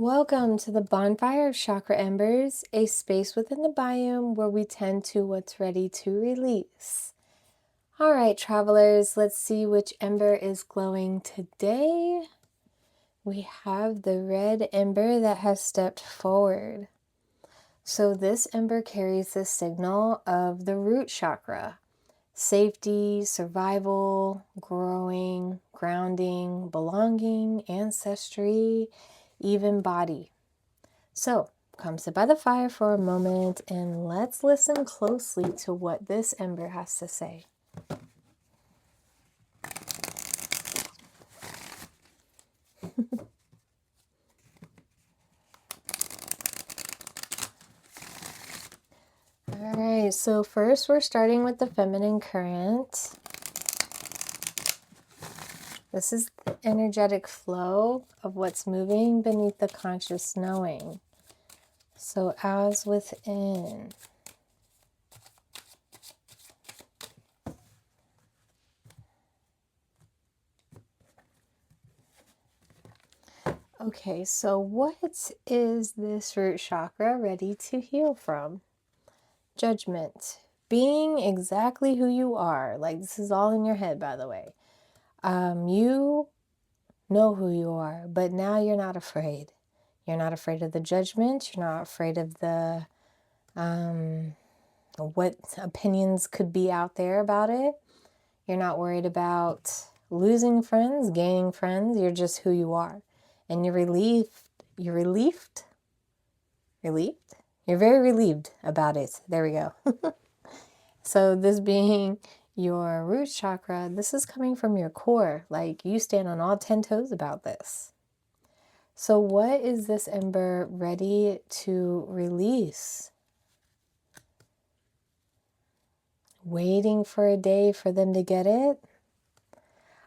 Welcome to the Bonfire of Chakra Embers, a space within the biome where we tend to what's ready to release. All right, travelers, let's see which ember is glowing today. We have the red ember that has stepped forward. So this ember carries the signal of the root chakra. Safety, survival, growing, grounding, belonging, ancestry, even body. So, come sit by the fire for a moment and let's listen closely to what this ember has to say. All right, so first we're starting with the feminine current. This is the energetic flow of what's moving beneath the conscious knowing. So as within. Okay, so what is this root chakra ready to heal from? Judgment. Being exactly who you are. Like, this is all in your head, by the way. You know who you are, but now you're not afraid. You're not afraid of the judgment. You're not afraid of the what opinions could be out there about it. You're not worried about losing friends, gaining friends. You're just who you are. And you're relieved. You're relieved? Relieved? You're very relieved about it. There we go. So this being your root chakra, this is coming from your core. Like, you stand on all 10 toes about this. So what is this ember ready to release? Waiting for a day for them to get it?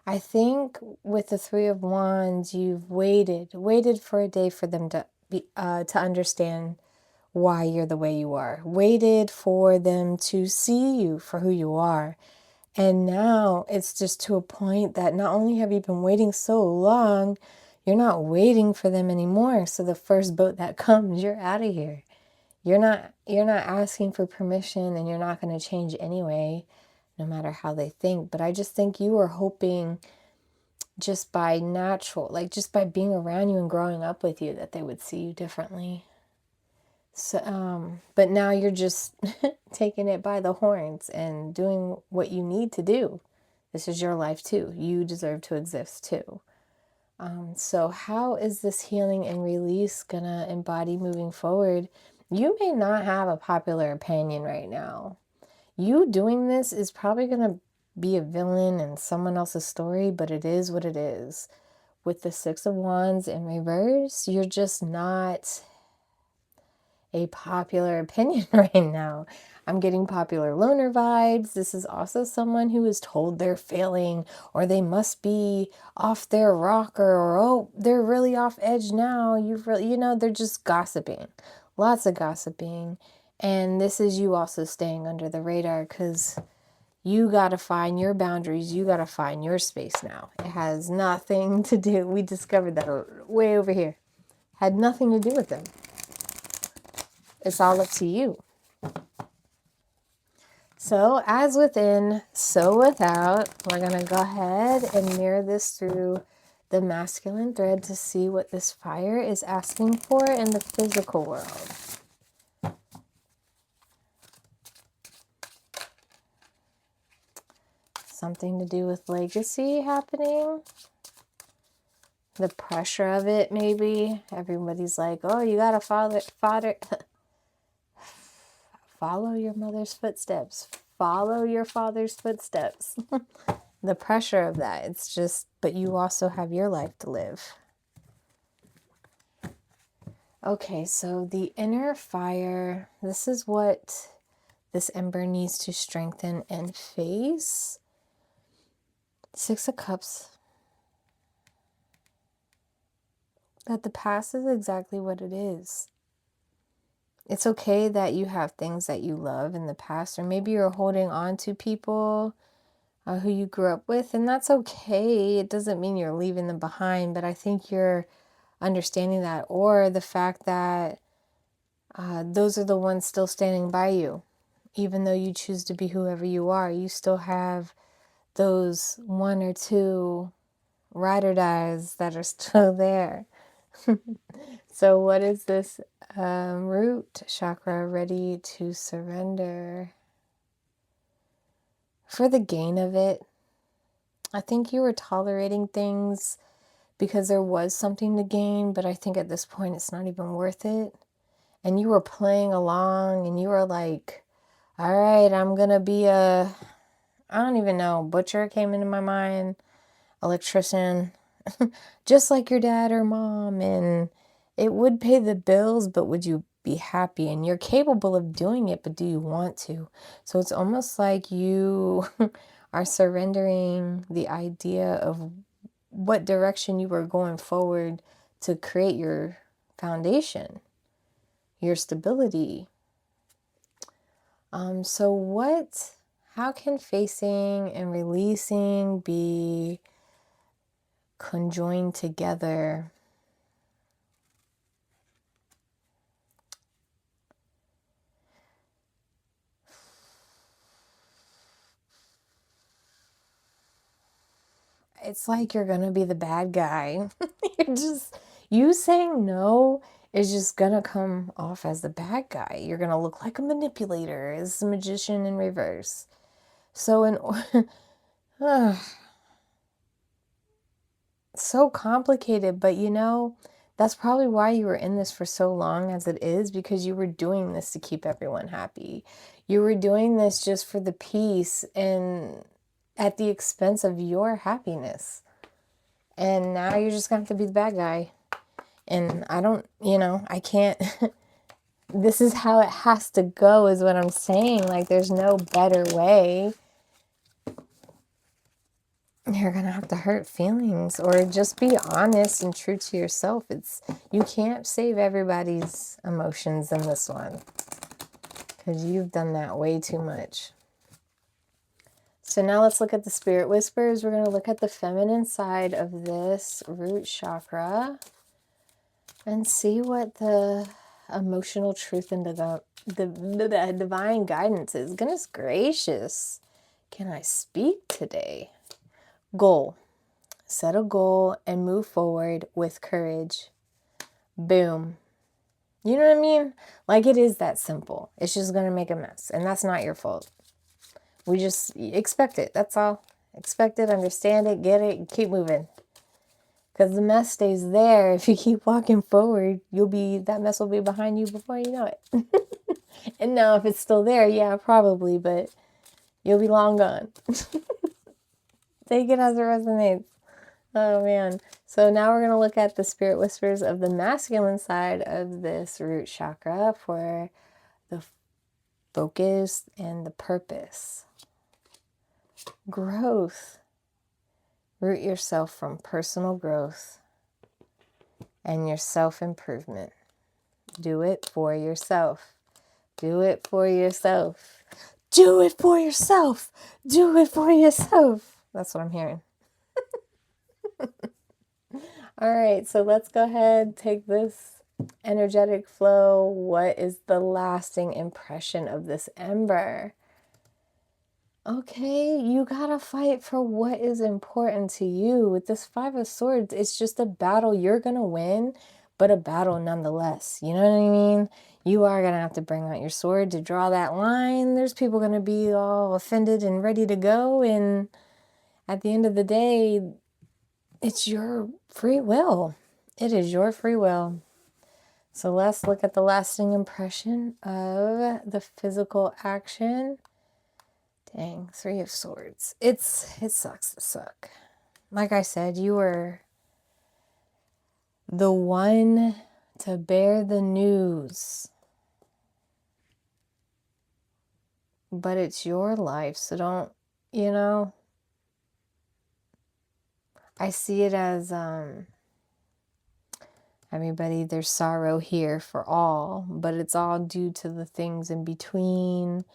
I think with the Three of Wands, you've waited for a day for them to understand why you're the way you are. Waited for them to see you for who you are. And now it's just to a point that not only have you been waiting so long, you're not waiting for them anymore. So the first boat that comes, you're out of here. You're not asking for permission, and you're not going to change anyway, no matter how they think. But I just think you were hoping just by natural, like just by being around you and growing up with you, that they would see you differently. So, but now you're just taking it by the horns and doing what you need to do. This is your life too. You deserve to exist too. So how is this healing and release gonna embody moving forward? You may not have a popular opinion right now. You doing this is probably gonna be a villain in someone else's story, but it is what it is. With the Six of Wands in reverse, you're just not a popular opinion right now. I'm getting popular loner vibes. This is also someone who is told they're failing, or they must be off their rocker, or oh, they're really off edge now. They're just gossiping. Lots of gossiping. And this is you also staying under the radar, because you got to find your boundaries. You got to find your space now. It has nothing to do. We discovered that way over here. Had nothing to do with them. It's all up to you. So as within, so without, we're going to go ahead and mirror this through the masculine thread to see what this fire is asking for in the physical world. Something to do with legacy happening. The pressure of it, maybe. Everybody's like, oh, you got to follow your mother's footsteps. Follow your father's footsteps. The pressure of that. It's just, but you also have your life to live. Okay, so the inner fire, this is what this ember needs to strengthen and face. Six of Cups. That the past is exactly what it is. It's okay that you have things that you love in the past, or maybe you're holding on to people who you grew up with, and that's okay. It doesn't mean you're leaving them behind, but I think you're understanding that, or the fact that those are the ones still standing by you. Even though you choose to be whoever you are, you still have those one or two ride or dies that are still there. So what is this root chakra ready to surrender? For the gain of it, I think you were tolerating things because there was something to gain, but I think at this point it's not even worth it. And you were playing along and you were like, all right, I'm gonna be I don't even know, butcher came into my mind, electrician, just like your dad or mom, and it would pay the bills, but would you be happy? And you're capable of doing it, but do you want to? So it's almost like you are surrendering the idea of what direction you were going forward to create your foundation, your stability. How can facing and releasing be conjoined together? It's like you're gonna be the bad guy. You saying no is just gonna come off as the bad guy. You're gonna look like a manipulator, as a magician in reverse. So so complicated, but that's probably why you were in this for so long as it is, because you were doing this to keep everyone happy. You were doing this just for the peace and at the expense of your happiness. And now you're just going to have to be the bad guy. And I can't, this is how it has to go is what I'm saying. Like, there's no better way. You're going to have to hurt feelings or just be honest and true to yourself. You can't save everybody's emotions in this one because you've done that way too much. So now let's look at the spirit whispers. We're going to look at the feminine side of this root chakra and see what the emotional truth and the divine guidance is. Goodness gracious. Can I speak today? Goal. Set a goal and move forward with courage. Boom. You know what I mean? Like, it is that simple. It's just going to make a mess. And that's not your fault. We just expect it. That's all. Expect it, understand it, get it, and keep moving. Because the mess stays there. If you keep walking forward, that mess will be behind you before you know it. And now if it's still there, yeah, probably, but you'll be long gone. Take it as it resonates. Oh, man. So now we're going to look at the spirit whispers of the masculine side of this root chakra for the focus and the purpose. Growth. Root yourself from personal growth and your self-improvement. Do it for yourself. Do it for yourself. Do it for yourself. Do it for yourself. That's what I'm hearing. All right, so let's go ahead, take this energetic flow. What is the lasting impression of this ember? Okay, you gotta fight for what is important to you. With this Five of Swords, it's just a battle. You're gonna win, but a battle nonetheless. You know what I mean? You are gonna have to bring out your sword to draw that line. There's people gonna be all offended and ready to go, and at the end of the day, it's your free will. It is your free will. So let's look at the lasting impression of the physical action. Dang, Three of Swords. It sucks to suck. Like I said, you were the one to bear the news. But it's your life, so don't, I see it as everybody, there's sorrow here for all, but it's all due to the things in between,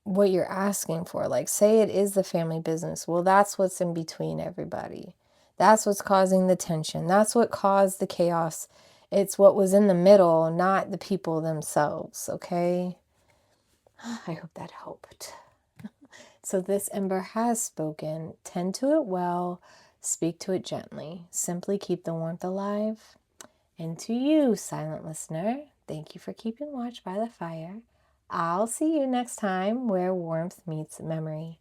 what you're asking for. Like, say it is the family business. Well, that's what's in between everybody. That's what's causing the tension. That's what caused the chaos. It's what was in the middle, not the people themselves, okay? I hope that helped. So this ember has spoken. Tend to it well. Speak to it gently. Simply keep the warmth alive. And to you, silent listener, thank you for keeping watch by the fire. I'll see you next time where warmth meets memory.